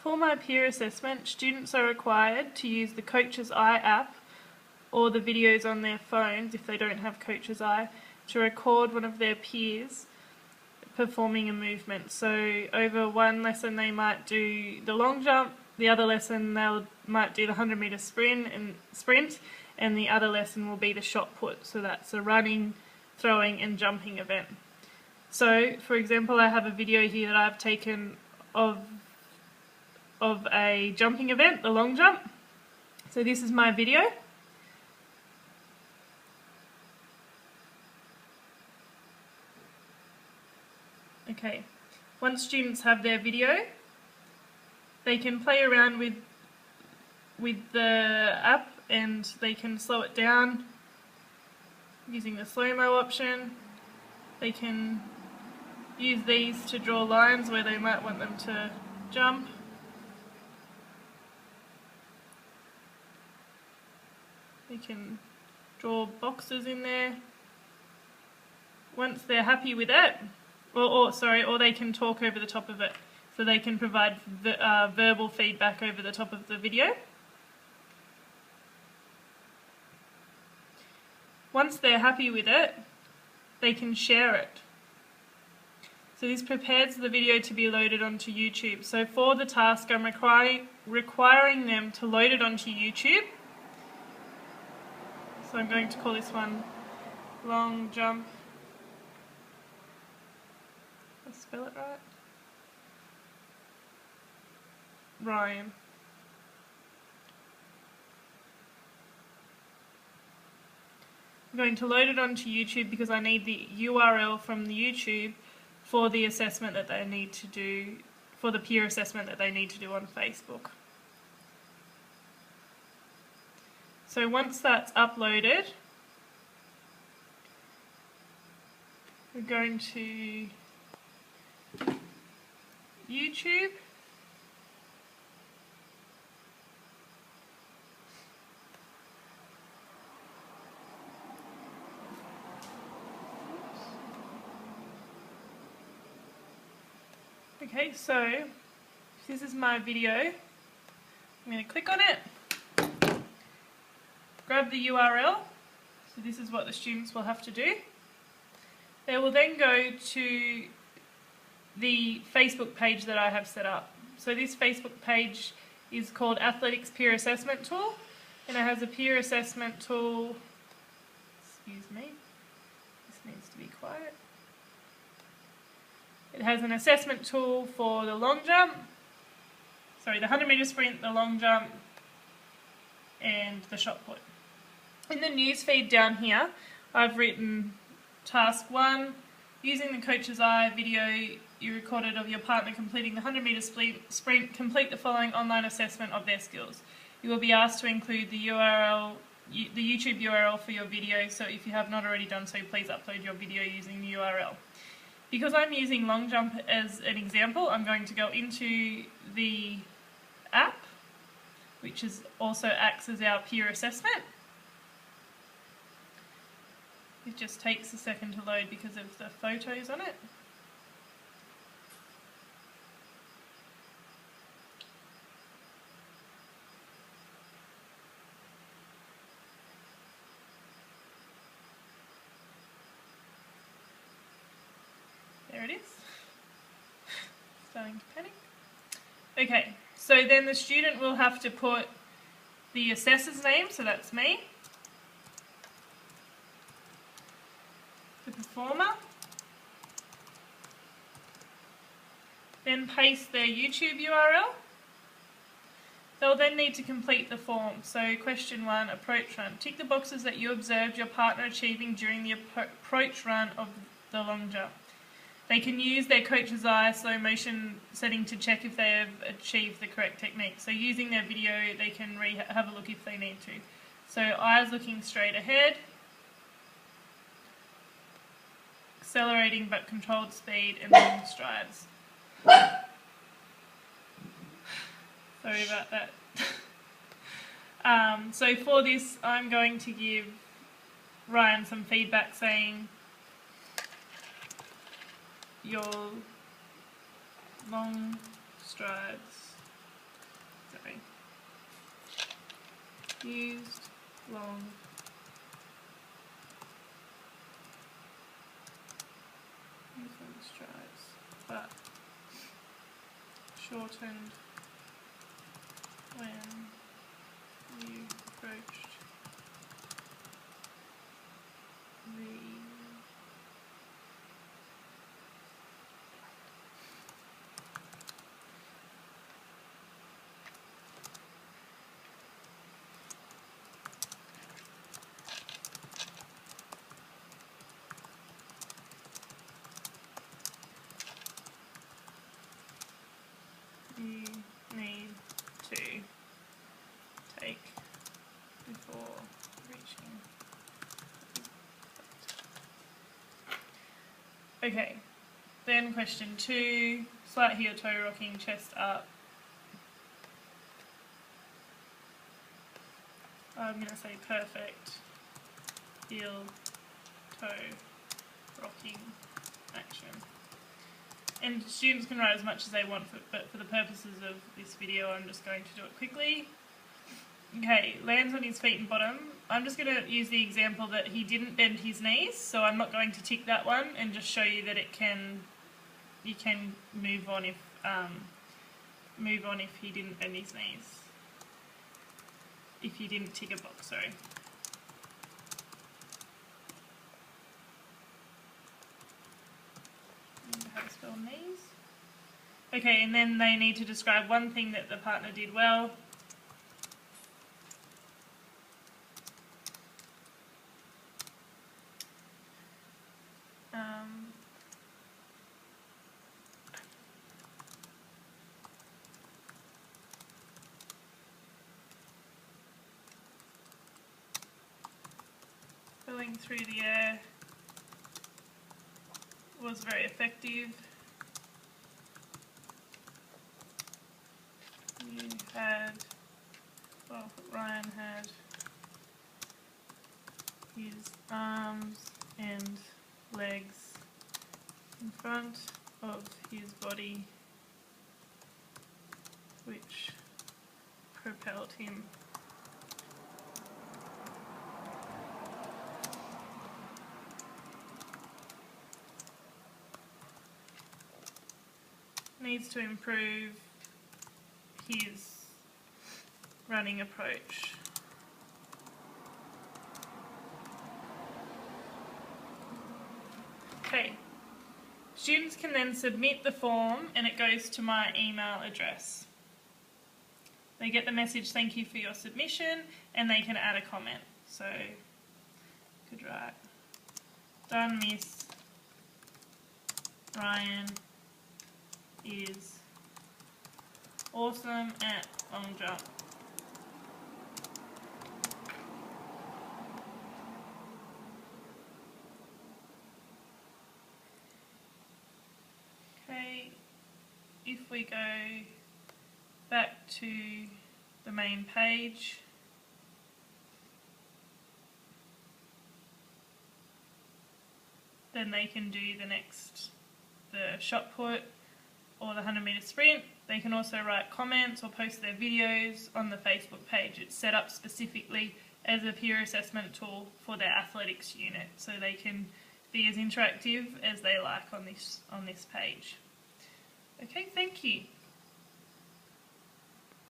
For my peer assessment, students are required to use the Coach's Eye app or the videos on their phones, if they don't have Coach's Eye, to record one of their peers performing a movement. So over one lesson they might do the long jump, the other lesson they might do the 100-meter sprint, and the other lesson will be the shot put. So that's a running, throwing and jumping event. So for example, I have a video here that I've taken of a jumping event, the long jump. So this is my video. Okay, once students have their video, they can play around with the app and they can slow it down using the slow-mo option. They can use these to draw lines where they might want them to jump. They can draw boxes in there. Once they're happy with it, or they can talk over the top of it, so they can provide verbal feedback over the top of the video. Once they're happy with it, they can share it. So this prepares the video to be loaded onto YouTube. So for the task, I'm requiring them to load it onto YouTube. So I'm going to call this one long jump. Did I spell it right? Ryan. I'm going to load it onto YouTube because I need the URL from the YouTube for the assessment that they need to do, for the peer assessment that they need to do on Facebook. So once that's uploaded, we're going to YouTube. Okay, so this is my video. I'm going to click on it, grab the URL, so this is what the students will have to do. They will then go to the Facebook page that I have set up. So this Facebook page is called Athletics Peer Assessment Tool, and it has a peer assessment tool. Excuse me, this needs to be quiet. It has an assessment tool for the long jump, the 100-meter sprint, the long jump, and the shot put. In the newsfeed down here, I've written task 1, using the Coach's Eye video you recorded of your partner completing the 100-meter sprint, complete the following online assessment of their skills. You will be asked to include the URL, the YouTube URL for your video, so if you have not already done so, please upload your video using the URL. Because I'm using long jump as an example, I'm going to go into the app, which also acts as our peer assessment. It just takes a second to load because of the photos on it. There it is. Starting to panic. Okay, so then the student will have to put the assessor's name, so that's me, the performer, then paste their YouTube URL. They'll then need to complete the form. So question 1, approach run. Tick the boxes that you observed your partner achieving during the approach run of the long jump. They can use their Coach's Eye slow motion setting to check if they have achieved the correct technique. So using their video, they can have a look if they need to. So eyes looking straight ahead, accelerating but controlled speed, and long strides. Sorry about that. So for this, I'm going to give Ryan some feedback saying, your long strides sorry, used long uniform strides, but shortened when you approached the you need to take before reaching. Okay, then question 2, slight heel toe rocking, chest up. I'm going to say perfect heel toe rocking action. And students can write as much as they want, but for the purposes of this video I'm just going to do it quickly. Okay, lands on his feet and bottom. I'm just going to use the example that he didn't bend his knees, so I'm not going to tick that one, and just show you that you can move on if he didn't bend his knees. If you didn't tick a box, sorry. How to spell knees. Okay, and then they need to describe one thing that the partner did well. Filling through the air was very effective. Ryan had his arms and legs in front of his body, which propelled him. Needs to improve his running approach. Okay, students can then submit the form and it goes to my email address. They get the message, thank you for your submission, and they can add a comment. So, could write, done Miss, Ryan is awesome at long jump. Okay, if we go back to the main page, then they can do the shot put or the 100 metre sprint. They can also write comments or post their videos on the Facebook page. It's set up specifically as a peer assessment tool for their athletics unit, so they can be as interactive as they like on this page. Okay, thank you.